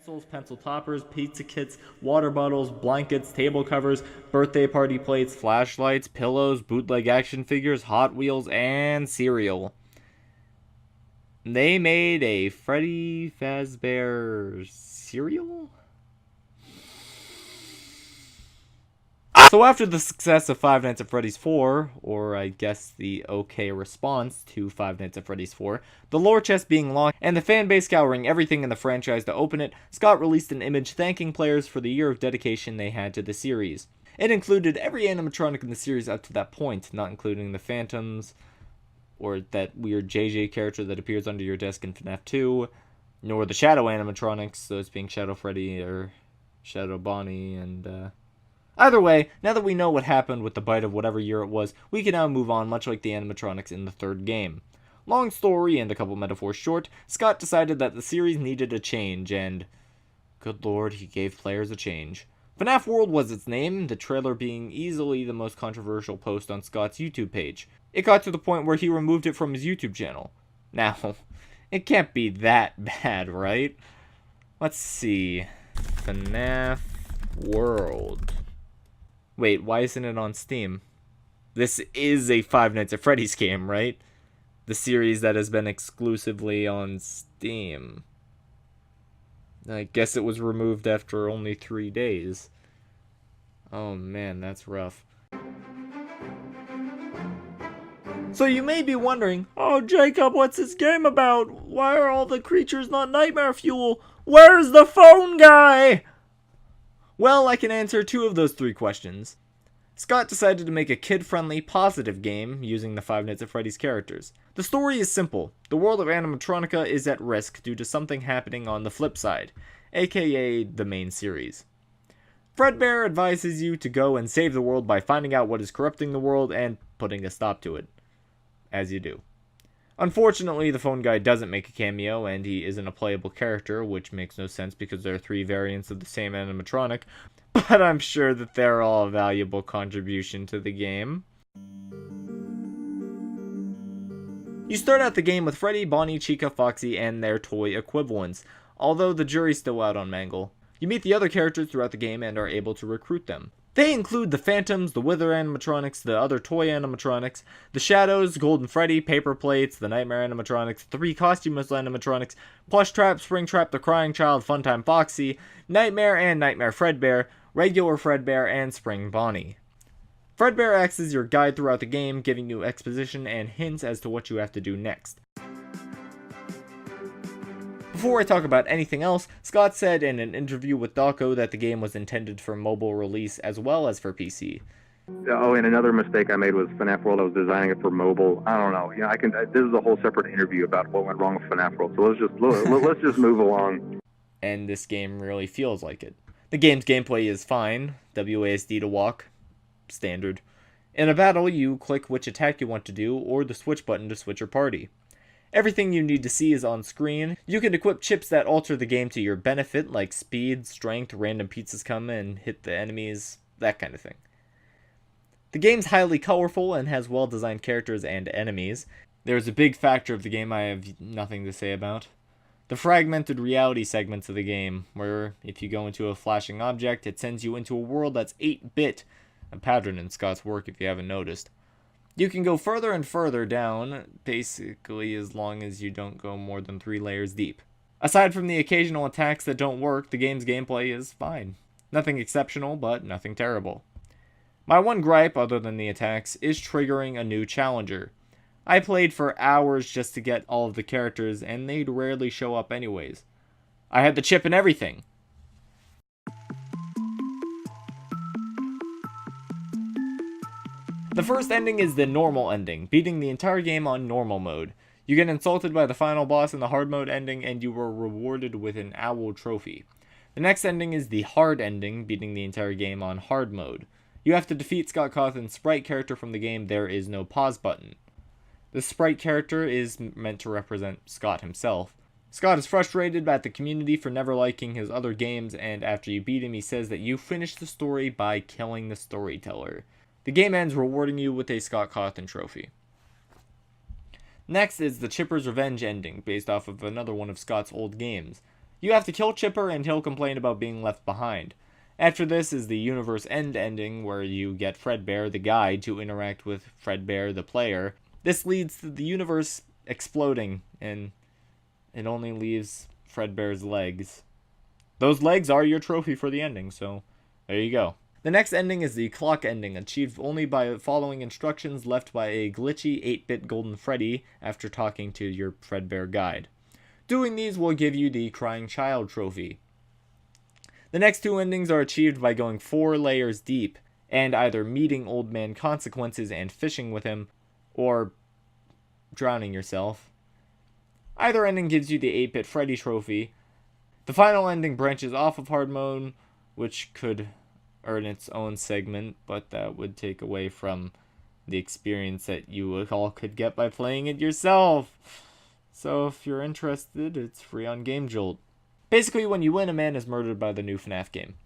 Pencils, pencil toppers, pizza kits, water bottles, blankets, table covers, birthday party plates, flashlights, pillows, bootleg action figures, Hot Wheels, and cereal. They made a Freddy Fazbear cereal? So after the success of Five Nights at Freddy's 4, or I guess the okay response to Five Nights at Freddy's 4, the lore chest being locked, and the fanbase scouring everything in the franchise to open it, Scott released an image thanking players for the year of dedication they had to the series. It included every animatronic in the series up to that point, not including the Phantoms, or that weird JJ character that appears under your desk in FNaF 2, nor the Shadow animatronics, those being Shadow Freddy or Shadow Bonnie, and either way, now that we know what happened with the bite of whatever year it was, we can now move on, much like the animatronics in the third game. Long story and a couple metaphors short, Scott decided that the series needed a change, and good lord, he gave players a change. FNaF World was its name, the trailer being easily the most controversial post on Scott's YouTube page. It got to the point where he removed it from his YouTube channel. Now, it can't be that bad, right? Let's see. FNaF World. Wait, why isn't it on Steam? This is a Five Nights at Freddy's game, right? The series that has been exclusively on Steam. I guess it was removed after only 3 days. Oh man, that's rough. So you may be wondering, oh Jacob, what's this game about? Why are all the creatures not nightmare fuel? Where's the phone guy? Well, I can answer 2 of those 3 questions. Scott decided to make a kid-friendly, positive game using the Five Nights at Freddy's characters. The story is simple. The world of animatronica is at risk due to something happening on the flip side, aka the main series. Fredbear advises you to go and save the world by finding out what is corrupting the world and putting a stop to it. As you do. Unfortunately, the phone guy doesn't make a cameo, and he isn't a playable character, which makes no sense because there are 3 variants of the same animatronic, but I'm sure that they're all a valuable contribution to the game. You start out the game with Freddy, Bonnie, Chica, Foxy, and their toy equivalents, although the jury's still out on Mangle. You meet the other characters throughout the game and are able to recruit them. They include the Phantoms, the Wither animatronics, the other toy animatronics, the Shadows, Golden Freddy, Paper Plates, the Nightmare animatronics, 3 costumeless animatronics, Plush Trap, Spring Trap, the Crying Child, Funtime Foxy, Nightmare and Nightmare Fredbear, Regular Fredbear, and Spring Bonnie. Fredbear acts as your guide throughout the game, giving you exposition and hints as to what you have to do next. Before I talk about anything else, Scott said in an interview with Dawko that the game was intended for mobile release as well as for PC. Oh, and another mistake I made was FNaF World. I was designing it for mobile. I don't know. You know, this is a whole separate interview about what went wrong with FNaF World. So let's just move along. And this game really feels like it. The game's gameplay is fine. WASD to walk, standard. In a battle, you click which attack you want to do, or the switch button to switch your party. Everything you need to see is on screen. You can equip chips that alter the game to your benefit, like speed, strength, random pizzas come and hit the enemies, that kind of thing. The game's highly colorful and has well-designed characters and enemies. There's a big factor of the game I have nothing to say about. The fragmented reality segments of the game, where if you go into a flashing object, it sends you into a world that's 8-bit, a pattern in Scott's work if you haven't noticed. You can go further and further down, basically as long as you don't go more than 3 layers deep. Aside from the occasional attacks that don't work, the game's gameplay is fine. Nothing exceptional, but nothing terrible. My one gripe, other than the attacks, is triggering a new challenger. I played for hours just to get all of the characters, and they'd rarely show up anyways. I had the chip and everything. The first ending is the normal ending, beating the entire game on normal mode. You get insulted by the final boss in the hard mode ending, and you are rewarded with an owl trophy. The next ending is the hard ending, beating the entire game on hard mode. You have to defeat Scott Cawthon's sprite character from the game There Is No Pause button. The sprite character is meant to represent Scott himself. Scott is frustrated at the community for never liking his other games, and after you beat him, he says that you finished the story by killing the storyteller. The game ends rewarding you with a Scott Cawthon trophy. Next is the Chipper's Revenge ending, based off of another one of Scott's old games. You have to kill Chipper and he'll complain about being left behind. After this is the Universe End ending, where you get Fredbear, the guide, to interact with Fredbear, the player. This leads to the universe exploding, and it only leaves Fredbear's legs. Those legs are your trophy for the ending, so there you go. The next ending is the clock ending, achieved only by following instructions left by a glitchy 8-bit Golden Freddy after talking to your Fredbear guide. Doing these will give you the Crying Child trophy. The next two endings are achieved by going 4 layers deep, and either meeting Old Man Consequences and fishing with him, or drowning yourself. Either ending gives you the 8-bit Freddy trophy. The final ending branches off of hard mode, which could earn its own segment, but that would take away from the experience that you all could get by playing it yourself. So if you're interested, it's free on GameJolt. Basically, when you win, a man is murdered by the new FNaF game.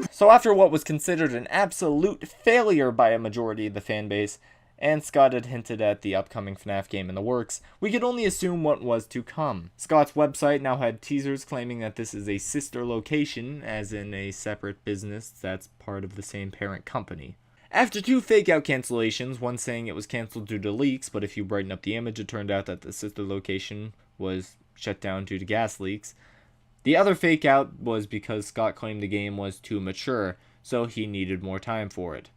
So after what was considered an absolute failure by a majority of the fanbase, and Scott had hinted at the upcoming FNaF game in the works, we could only assume what was to come. Scott's website now had teasers claiming that this is a sister location, as in a separate business that's part of the same parent company. After 2 fake-out cancellations, one saying it was cancelled due to leaks, but if you brighten up the image it turned out that the sister location was shut down due to gas leaks. The other fake out was because Scott claimed the game was too mature, so he needed more time for it.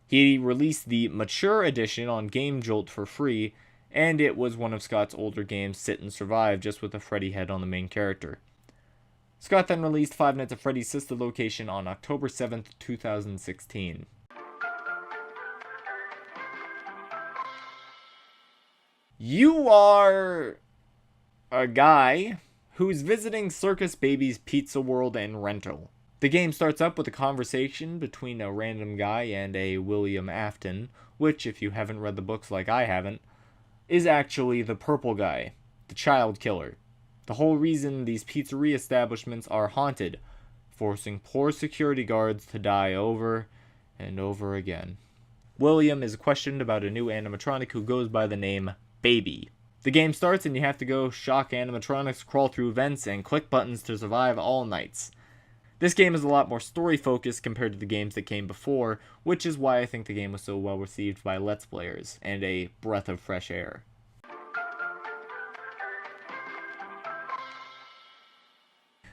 He released the mature edition on GameJolt for free, and it was one of Scott's older games, Sit and Survive, just with a Freddy head on the main character. Scott then released Five Nights at Freddy's sister location on October 7th, 2016. You are a guy who's visiting Circus Baby's Pizza World and Rental. The game starts up with a conversation between a random guy and a William Afton, which, if you haven't read the books like I haven't, is actually the purple guy, the child killer. The whole reason these pizzeria establishments are haunted, forcing poor security guards to die over and over again. William is questioned about a new animatronic who goes by the name Baby. The game starts and you have to go shock animatronics, crawl through vents, and click buttons to survive all nights. This game is a lot more story-focused compared to the games that came before, which is why I think the game was so well received by Let's Players, and a breath of fresh air.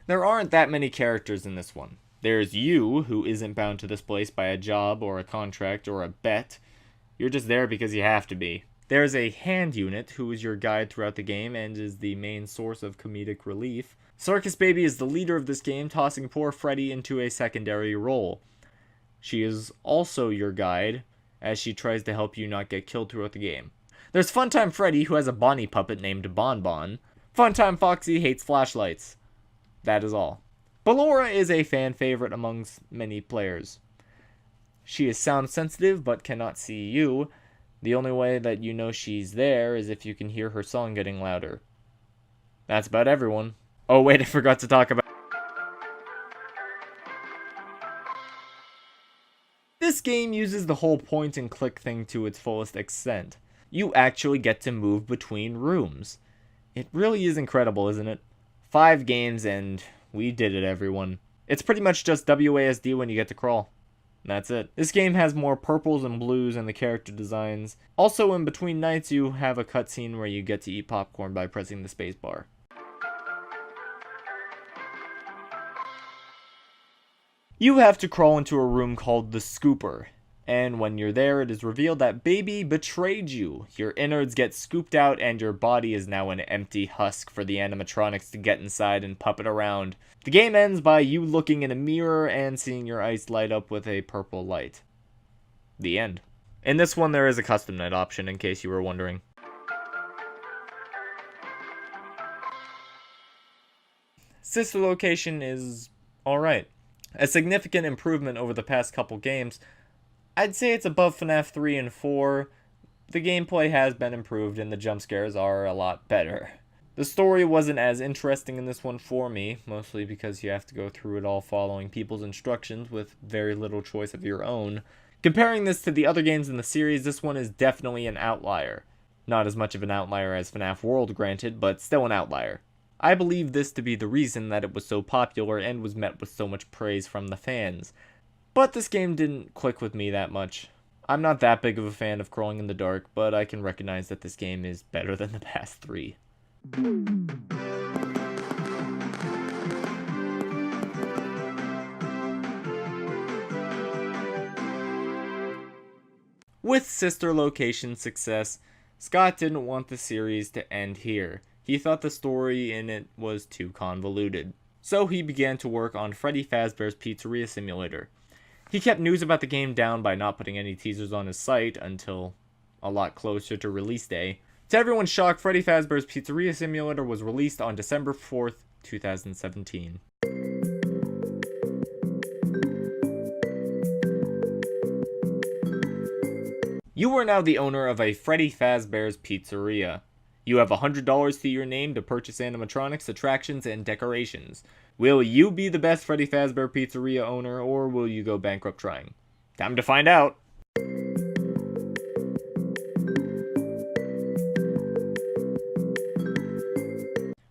There aren't that many characters in this one. There's you, who isn't bound to this place by a job or a contract or a bet. You're just there because you have to be. There's a hand unit, who is your guide throughout the game and is the main source of comedic relief. Circus Baby is the leader of this game, tossing poor Freddy into a secondary role. She is also your guide, as she tries to help you not get killed throughout the game. There's Funtime Freddy, who has a Bonnie puppet named Bon Bon. Funtime Foxy hates flashlights. That is all. Ballora is a fan favorite amongst many players. She is sound sensitive but cannot see you. The only way that you know she's there is if you can hear her song getting louder. That's about everyone. Oh wait, I forgot to talk about... This game uses the whole point and click thing to its fullest extent. You actually get to move between rooms. It really is incredible, isn't it? 5 games and we did it, everyone. It's pretty much just WASD when you get to crawl. That's it. This game has more purples and blues in the character designs. Also, in between nights, you have a cutscene where you get to eat popcorn by pressing the spacebar. You have to crawl into a room called the Scooper, and when you're there, it is revealed that Baby betrayed you. Your innards get scooped out, and your body is now an empty husk for the animatronics to get inside and puppet around. The game ends by you looking in a mirror and seeing your eyes light up with a purple light. The end. In this one, there is a custom night option, in case you were wondering. Sister Location is alright. A significant improvement over the past couple games. I'd say it's above FNaF 3 and 4. The gameplay has been improved and the jump scares are a lot better. The story wasn't as interesting in this one for me, mostly because you have to go through it all following people's instructions with very little choice of your own. Comparing this to the other games in the series, this one is definitely an outlier. Not as much of an outlier as FNaF World, granted, but still an outlier. I believe this to be the reason that it was so popular and was met with so much praise from the fans. But this game didn't click with me that much. I'm not that big of a fan of crawling in the dark, but I can recognize that this game is better than the past 3. With Sister Location's success, Scott didn't want the series to end here. He thought the story in it was too convoluted. So he began to work on Freddy Fazbear's Pizzeria Simulator. He kept news about the game down by not putting any teasers on his site until a lot closer to release day. To everyone's shock, Freddy Fazbear's Pizzeria Simulator was released on December 4th, 2017. You are now the owner of a Freddy Fazbear's Pizzeria. You have $100 to your name to purchase animatronics, attractions, and decorations. Will you be the best Freddy Fazbear Pizzeria owner, or will you go bankrupt trying? Time to find out!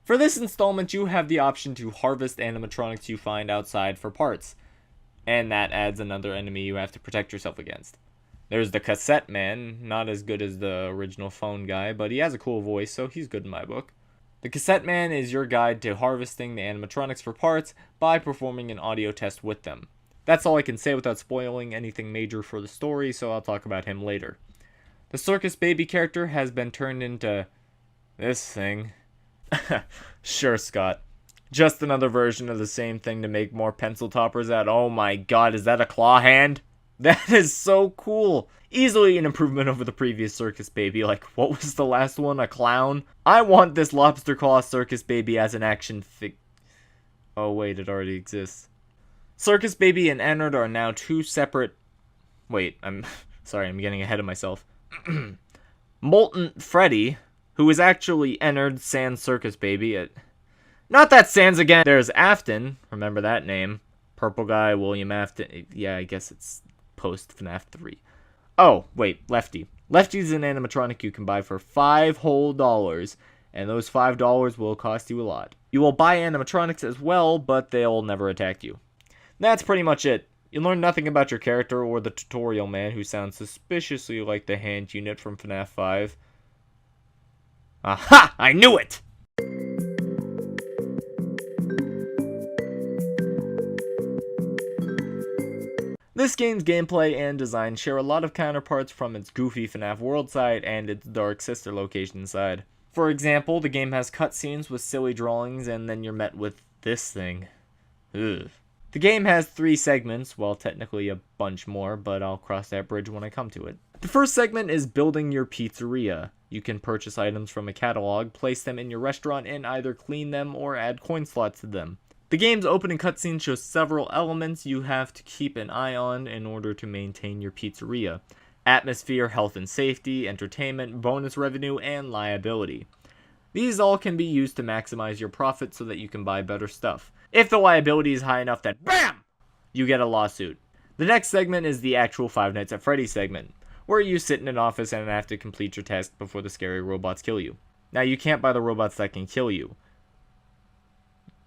For this installment, you have the option to harvest animatronics you find outside for parts, and that adds another enemy you have to protect yourself against. There's the Cassette Man, not as good as the original phone guy, but he has a cool voice, so he's good in my book. The Cassette Man is your guide to harvesting the animatronics for parts by performing an audio test with them. That's all I can say without spoiling anything major for the story, so I'll talk about him later. The Circus Baby character has been turned into this thing. Sure, Scott. Just another version of the same thing to make more pencil toppers out. Oh my god, is that a claw hand? That is so cool. Easily an improvement over the previous Circus Baby. Like, what was the last one? A clown? I want this lobster claw Circus Baby as an action fig... Oh wait, it already exists. Circus Baby and Ennard are now two separate... Wait, I'm getting ahead of myself. Molten Freddy, who is actually Ennard sans Circus Baby. Not that sans again! There's Afton, remember that name. Purple guy, William Afton. Yeah, I guess it's post FNaF 3. Oh, wait, Lefty. Lefty's an animatronic you can buy for $5 whole, and those $5 will cost you a lot. You will buy animatronics as well, but they'll never attack you. That's pretty much it. You learn nothing about your character or the tutorial man, who sounds suspiciously like the hand unit from FNaF 5. Aha! I knew it! This game's gameplay and design share a lot of counterparts from its goofy FNaF World side and its dark Sister Location side. For example, the game has cutscenes with silly drawings, and then you're met with this thing. Ugh. The game has 3 segments, well, technically a bunch more, but I'll cross that bridge when I come to it. The first segment is building your pizzeria. You can purchase items from a catalog, place them in your restaurant, and either clean them or add coin slots to them. The game's opening cutscene shows several elements you have to keep an eye on in order to maintain your pizzeria. Atmosphere, health and safety, entertainment, bonus revenue, and liability. These all can be used to maximize your profit so that you can buy better stuff. If the liability is high enough that BAM! You get a lawsuit. The next segment is the actual Five Nights at Freddy's segment, where you sit in an office and have to complete your task before the scary robots kill you. Now, you can't buy the robots that can kill you.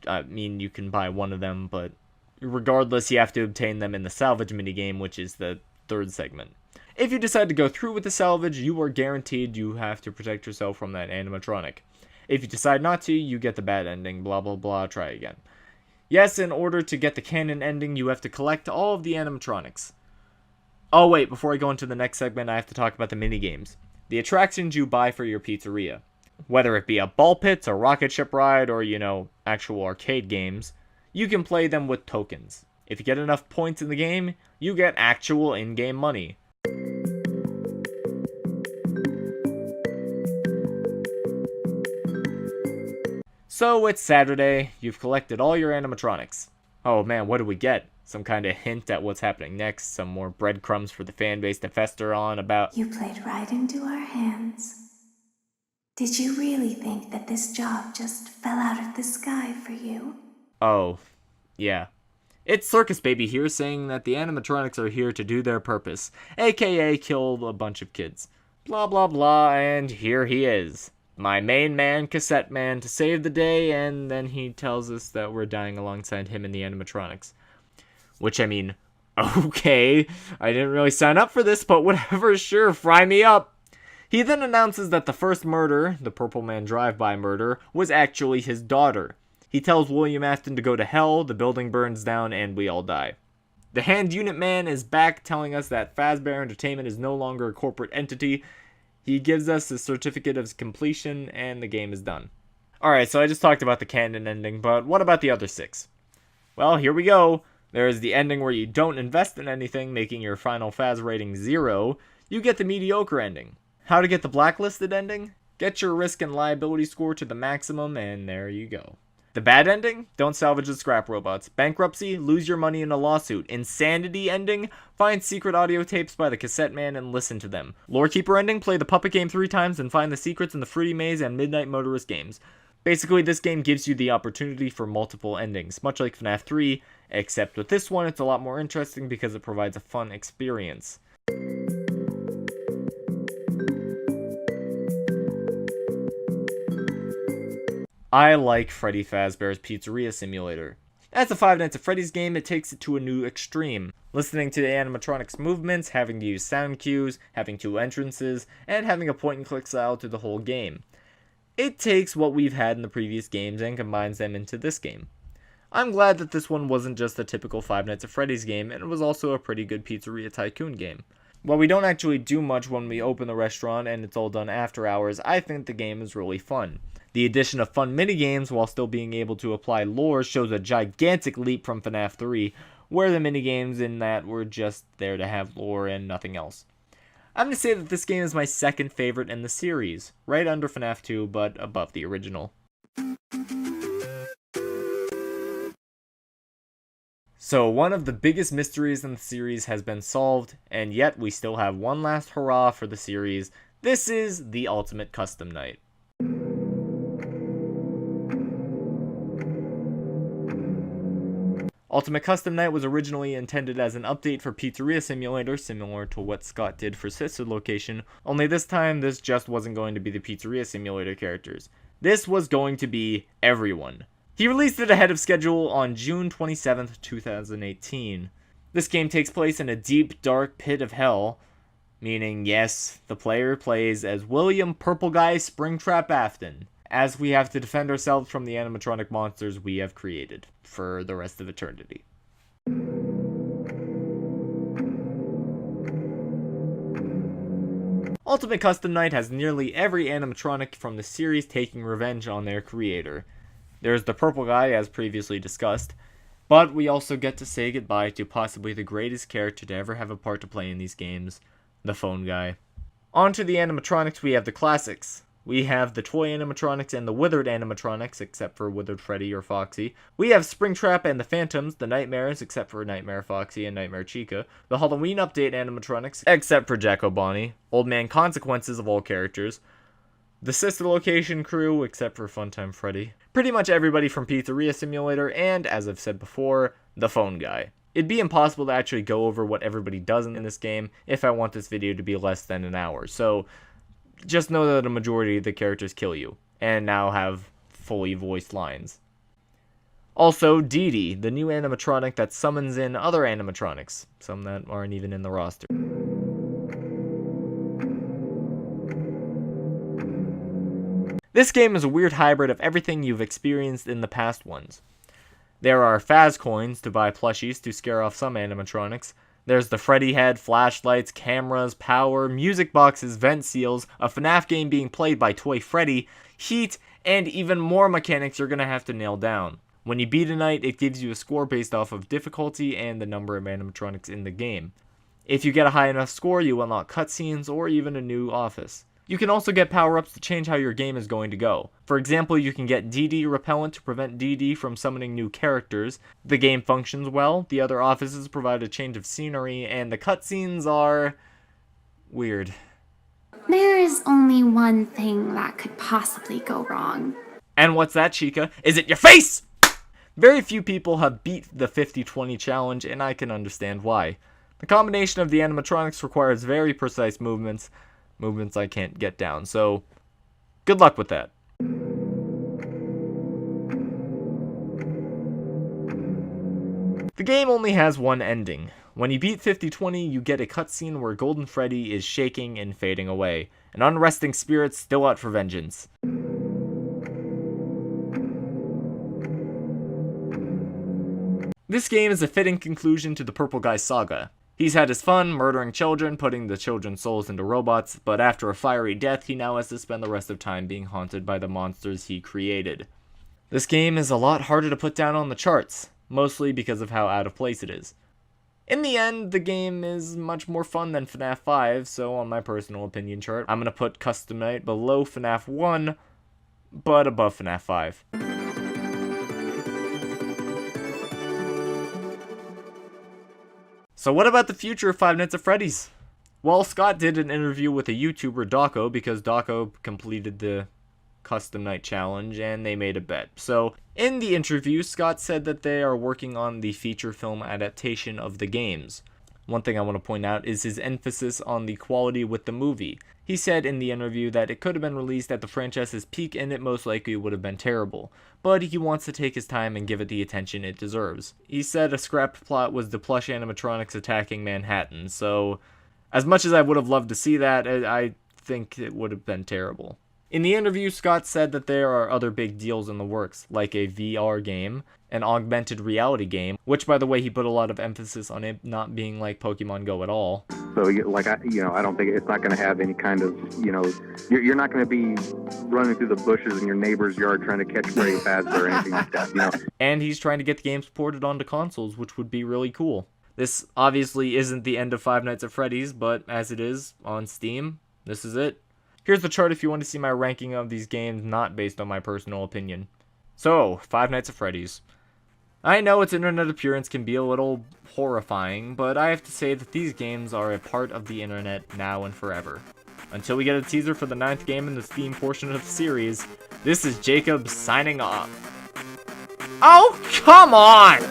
I mean, you can buy one of them, but regardless, you have to obtain them in the salvage minigame, which is the third segment. If you decide to go through with the salvage, you are guaranteed you have to protect yourself from that animatronic. If you decide not to, you get the bad ending, blah blah blah, try again. Yes, in order to get the canon ending, you have to collect all of the animatronics. Oh wait, before I go into the next segment, I have to talk about the minigames. The attractions you buy for your pizzeria. Whether it be a ball pit, a rocket ship ride, or, actual arcade games, you can play them with tokens. If you get enough points in the game, you get actual in-game money. So it's Saturday, you've collected all your animatronics. Oh man, what do we get? Some kind of hint at what's happening next, some more breadcrumbs for the fanbase to fester on about. You played right into our hands. Did you really think that this job just fell out of the sky for you? Oh, yeah. It's Circus Baby here saying that the animatronics are here to do their purpose, aka kill a bunch of kids. Blah blah blah, and here he is. My main man, Cassette Man, to save the day, and then he tells us that we're dying alongside him and the animatronics. Which, I mean, okay, I didn't really sign up for this, but whatever, sure, fry me up. He then announces that the first murder, the Purple Man drive-by murder, was actually his daughter. He tells William Afton to go to hell, the building burns down, and we all die. The Hand Unit Man is back telling us that Fazbear Entertainment is no longer a corporate entity. He gives us a certificate of completion, and the game is done. Alright, so I just talked about the canon ending, but what about the other 6? Well, here we go. There is the ending where you don't invest in anything, making your final Faz rating 0. You get the mediocre ending. How to get the blacklisted ending? Get your risk and liability score to the maximum, and there you go. The bad ending? Don't salvage the scrap robots. Bankruptcy? Lose your money in a lawsuit. Insanity ending? Find secret audio tapes by the Cassette Man and listen to them. Lorekeeper ending? Play the puppet game 3 times and find the secrets in the Fruity Maze and Midnight Motorist games. Basically, this game gives you the opportunity for multiple endings, much like FNaF 3, except with this one, it's a lot more interesting because it provides a fun experience. I like Freddy Fazbear's Pizzeria Simulator. As a Five Nights at Freddy's game, it takes it to a new extreme. Listening to the animatronics' movements, having to use sound cues, having 2 entrances, and having a point-and-click style to the whole game. It takes what we've had in the previous games and combines them into this game. I'm glad that this one wasn't just a typical Five Nights at Freddy's game, and it was also a pretty good Pizzeria Tycoon game. While we don't actually do much when we open the restaurant and it's all done after hours, I think the game is really fun. The addition of fun minigames while still being able to apply lore shows a gigantic leap from FNaF 3, where the minigames in that were just there to have lore and nothing else. I'm going to say that this game is my second favorite in the series, right under FNaF 2, but above the original. So one of the biggest mysteries in the series has been solved, and yet we still have one last hurrah for the series. This is the Ultimate Custom Night. Ultimate Custom Night was originally intended as an update for Pizzeria Simulator, similar to what Scott did for Sister Location, only this time this just wasn't going to be the Pizzeria Simulator characters. This was going to be everyone. He released it ahead of schedule on June 27th, 2018. This game takes place in a deep, dark pit of hell, meaning, yes, the player plays as William Purple Guy Springtrap Afton, as we have to defend ourselves from the animatronic monsters we have created for the rest of eternity. Ultimate Custom Night has nearly every animatronic from the series taking revenge on their creator. There's the Purple Guy, as previously discussed, but we also get to say goodbye to possibly the greatest character to ever have a part to play in these games, the Phone Guy. On to the animatronics, we have the classics. We have the toy animatronics and the withered animatronics, except for Withered Freddy or Foxy. We have Springtrap and the Phantoms, the Nightmares, except for Nightmare Foxy and Nightmare Chica. The Halloween Update animatronics, except for Jacko Bonnie. Old Man Consequences of all characters. The Sister Location crew, except for Funtime Freddy. Pretty much everybody from Pizzeria Simulator, and, as I've said before, the Phone Guy. It'd be impossible to actually go over what everybody does in this game if I want this video to be less than an hour, so just know that a majority of the characters kill you, and now have fully voiced lines. Also, Dee Dee, the new animatronic that summons in other animatronics, some that aren't even in the roster. This game is a weird hybrid of everything you've experienced in the past ones. There are Faz coins to buy plushies to scare off some animatronics. There's the Freddy head, flashlights, cameras, power, music boxes, vent seals, a FNaF game being played by Toy Freddy, heat, and even more mechanics you're going to have to nail down. When you beat a night, it gives you a score based off of difficulty and the number of animatronics in the game. If you get a high enough score, you unlock cutscenes or even a new office. You can also get power-ups to change how your game is going to go. For example, you can get DD Repellent to prevent DD from summoning new characters. The game functions well, the other offices provide a change of scenery, and the cutscenes are weird. There is only one thing that could possibly go wrong. And what's that, Chica? Is it your face? Very few people have beat the 50-20 challenge, and I can understand why. The combination of the animatronics requires very precise movements I can't get down, so good luck with that. The game only has one ending. When you beat 50-20, you get a cutscene where Golden Freddy is shaking and fading away, an unresting spirit still out for vengeance. This game is a fitting conclusion to the Purple Guy saga. He's had his fun, murdering children, putting the children's souls into robots, but after a fiery death, he now has to spend the rest of time being haunted by the monsters he created. This game is a lot harder to put down on the charts, mostly because of how out of place it is. In the end, the game is much more fun than FNaF 5, so on my personal opinion chart, I'm going to put Custom Night below FNaF 1, but above FNaF 5. So what about the future of Five Nights at Freddy's? Well, Scott did an interview with a YouTuber, Dawko, because Dawko completed the Custom Night Challenge, and they made a bet. So, in the interview, Scott said that they are working on the feature film adaptation of the games. One thing I want to point out is his emphasis on the quality with the movie. He said in the interview that it could have been released at the franchise's peak and it most likely would have been terrible, but he wants to take his time and give it the attention it deserves. He said a scrapped plot was the plush animatronics attacking Manhattan, so as much as I would have loved to see that, I think it would have been terrible. In the interview, Scott said that there are other big deals in the works, like a VR game, an augmented reality game, which, by the way, he put a lot of emphasis on it not being like Pokemon Go at all. So, I don't think it's not going to have any kind of, you're not going to be running through the bushes in your neighbor's yard trying to catch Freddy Fazbear or anything like that, And he's trying to get the games ported onto consoles, which would be really cool. This obviously isn't the end of Five Nights at Freddy's, but as it is on Steam, this is it. Here's the chart if you want to see my ranking of these games not based on my personal opinion. So, Five Nights at Freddy's. I know its internet appearance can be a little horrifying, but I have to say that these games are a part of the internet now and forever. Until we get a teaser for the 9th game in the Steam portion of the series, this is Jacob signing off. Oh, come on!